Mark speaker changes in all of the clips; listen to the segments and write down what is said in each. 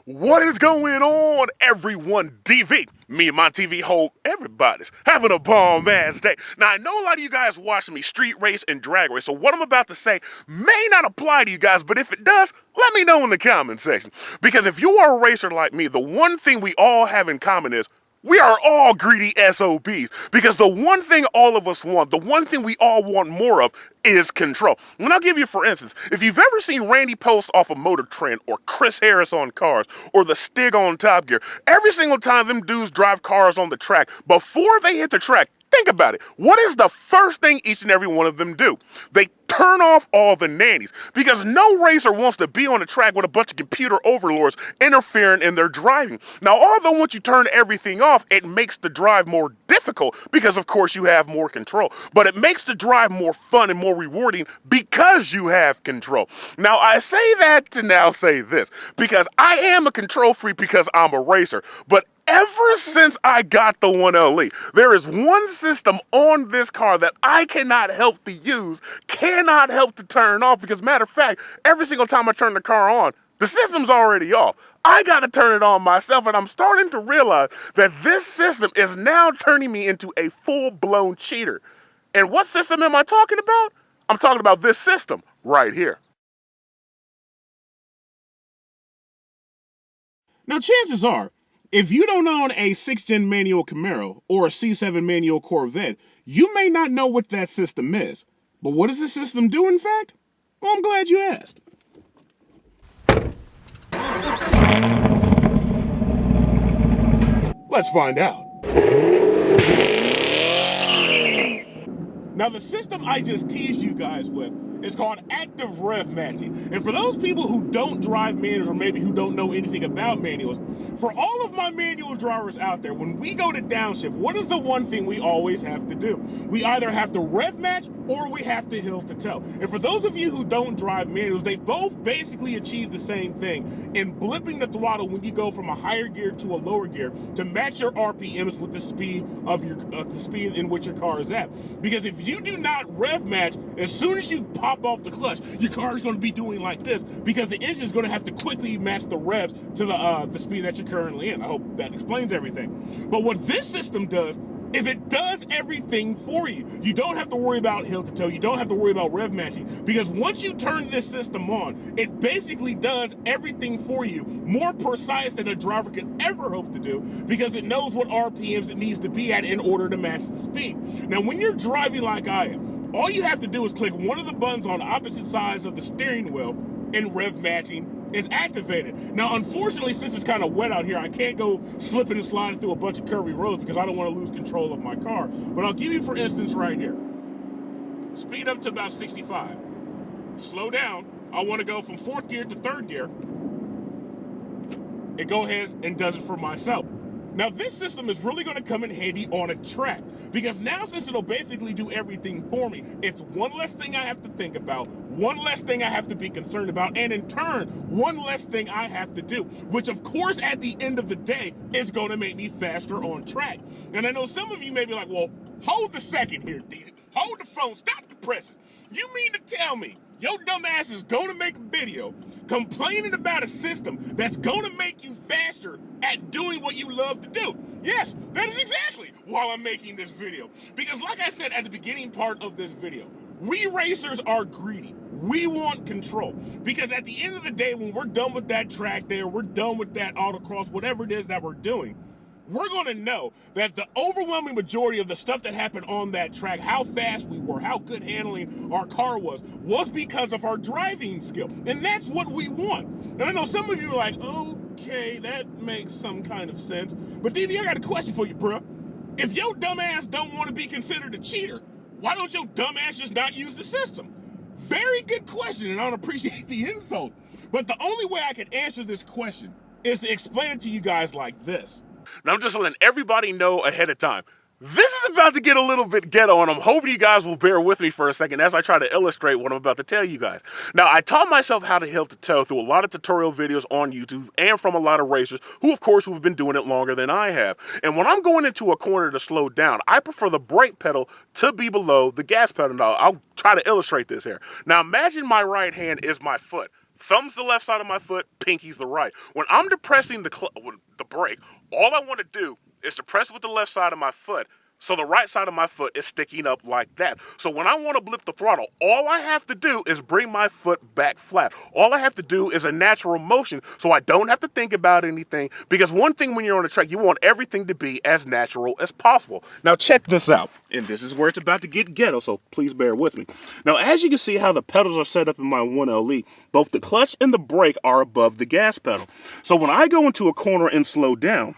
Speaker 1: What is going on, everyone? DV, me and my TV whole everybody's having a bomb ass day. Now, I know a lot of you guys watching me street race and drag race, so what I'm about to say may not apply to you guys, but if it does, let me know in the comment section. Because if you are a racer like me, the one thing we all have in common is we are all greedy SOBs, because the one thing all of us want, the one thing we all want more of, is control. And I'll give you, for instance, if you've ever seen Randy Post off of Motor Trend, or Chris Harris on Cars, or the Stig on Top Gear, every single time them dudes drive cars on the track, before they hit the track, think about it. What is the first thing each and every one of them do? They turn off all the nannies, because no racer wants to be on the track with a bunch of computer overlords interfering in their driving. Now, although once you turn everything off, it makes the drive more difficult because, of course, you have more control. But it makes the drive more fun and more rewarding because you have control. Now, I say that to now say this, because I am a control freak because I'm a racer, but ever since I got the 1LE, there is one system on this car that I cannot help to use, cannot help to turn off, because matter of fact, every single time I turn the car on, the system's already off. I gotta turn it on myself, and I'm starting to realize that this system is now turning me into a full-blown cheater. And what system am I talking about? I'm talking about this system right here.
Speaker 2: Now, chances are, if you don't own a 6th-gen manual Camaro or a C7 manual Corvette, you may not know what that system is. But what does the system do, in fact? Well, I'm glad you asked. Let's find out. Now, the system I just teased you guys with is called active rev matching. And for those people who don't drive manuals, or maybe who don't know anything about manuals, for all of my manual drivers out there, when we go to downshift, what is the one thing we always have to do? We either have to rev match or we have to hill to toe. And for those of you who don't drive manuals, they both basically achieve the same thing in blipping the throttle when you go from a higher gear to a lower gear to match your RPMs with the speed of your the speed in which your car is at. Because if you do not rev match, as soon as you pop off the clutch, your car is going to be doing like this, because the engine is going to have to quickly match the revs to the speed that you're currently in. I hope that explains everything. But what this system does is it does everything for you. You don't have to worry about hill to toe. You don't have to worry about rev matching, because once you turn this system on, it basically does everything for you, more precise than a driver could ever hope to do, because it knows what RPMs it needs to be at in order to match the speed. Now, when you're driving like I am, all you have to do is click one of the buttons on opposite sides of the steering wheel, and rev matching is activated. Now, unfortunately, since it's kind of wet out here, I can't go slipping and sliding through a bunch of curvy roads because I don't want to lose control of my car. But I'll give you, for instance, right here. Speed up to about 65. Slow down. I want to go from 4th gear to 3rd gear. It goes ahead and does it for myself. Now, this system is really going to come in handy on a track, because now, since it'll basically do everything for me, it's one less thing I have to think about, one less thing I have to be concerned about, and in turn, one less thing I have to do, which, of course, at the end of the day, is going to make me faster on track. And I know some of you may be like, well, hold the second here, D. Hold the phone. Stop the presses. You mean to tell me your dumb ass is going to make a video complaining about a system that's going to make you faster at doing what you love to do? Yes, that is exactly why I'm making this video. Because like I said at the beginning part of this video, we racers are greedy. We want control. Because at the end of the day, when we're done with that track there, we're done with that autocross, whatever it is that we're doing, we're going to know that the overwhelming majority of the stuff that happened on that track, how fast we were, how good handling our car was because of our driving skill. And that's what we want. And I know some of you are like, okay, that makes some kind of sense. But DV, I got a question for you, bro. If your dumb ass don't want to be considered a cheater, why don't your dumb ass just not use the system? Very good question, and I don't appreciate the insult. But the only way I can answer this question is to explain it to you guys like this.
Speaker 1: Now, I'm just letting everybody know ahead of time. This is about to get a little bit ghetto, and I'm hoping you guys will bear with me for a second as I try to illustrate what I'm about to tell you guys. Now, I taught myself how to hill to toe through a lot of tutorial videos on YouTube and from a lot of racers who, of course, have been doing it longer than I have. And when I'm going into a corner to slow down, I prefer the brake pedal to be below the gas pedal. Now, I'll try to illustrate this here. Now, imagine my right hand is my foot. thumb's the left side of my foot, pinky's the right. When I'm depressing the brake, all I want to do is to press with the left side of my foot, so the right side of my foot is sticking up like that. So when I want to blip the throttle, all I have to do is bring my foot back flat. All I have to do is a natural motion, so I don't have to think about anything. Because one thing when you're on a track, you want everything to be as natural as possible. Now check this out. And this is where it's about to get ghetto, so please bear with me. Now as you can see how the pedals are set up in my 1LE, both the clutch and the brake are above the gas pedal. So when I go into a corner and slow down,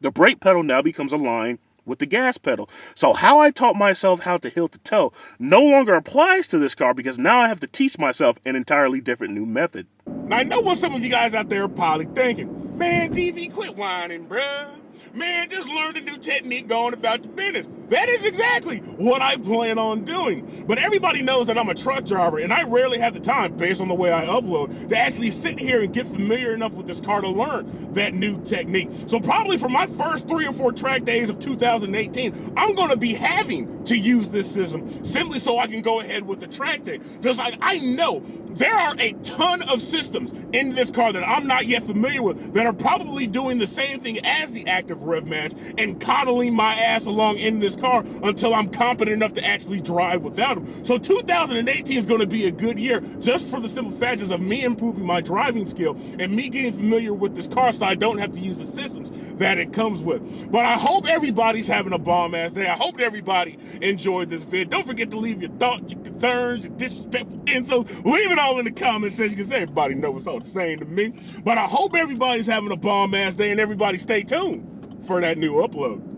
Speaker 1: the brake pedal now becomes aligned with the gas pedal. So how I taught myself how to heel to toe no longer applies to this car, because now I have to teach myself an entirely different new method.
Speaker 2: Now, I know what some of you guys out there are probably thinking. Man, DV, quit whining, bruh. Man, just learn the new technique going about the business. That is exactly what I plan on doing. But everybody knows that I'm a truck driver, and I rarely have the time, based on the way I upload, to actually sit here and get familiar enough with this car to learn that new technique. So probably for my first 3 or 4 track days of 2018, I'm going to be having to use this system simply so I can go ahead with the track day. Just like I know there are a ton of systems in this car that I'm not yet familiar with that are probably doing the same thing as the active rev match and coddling my ass along in this car until I'm competent enough to actually drive without them. So 2018 is going to be a good year just for the simple factors of me improving my driving skill and me getting familiar with this car so I don't have to use the systems that it comes with. But I hope everybody's having a bomb ass day. I hope everybody enjoyed this vid. Don't forget to leave your thoughts, your concerns, your disrespectful insults. Leave it all in the comment section, because everybody knows it's all the same to me. But I hope everybody's having a bomb ass day, and everybody stay tuned for that new upload.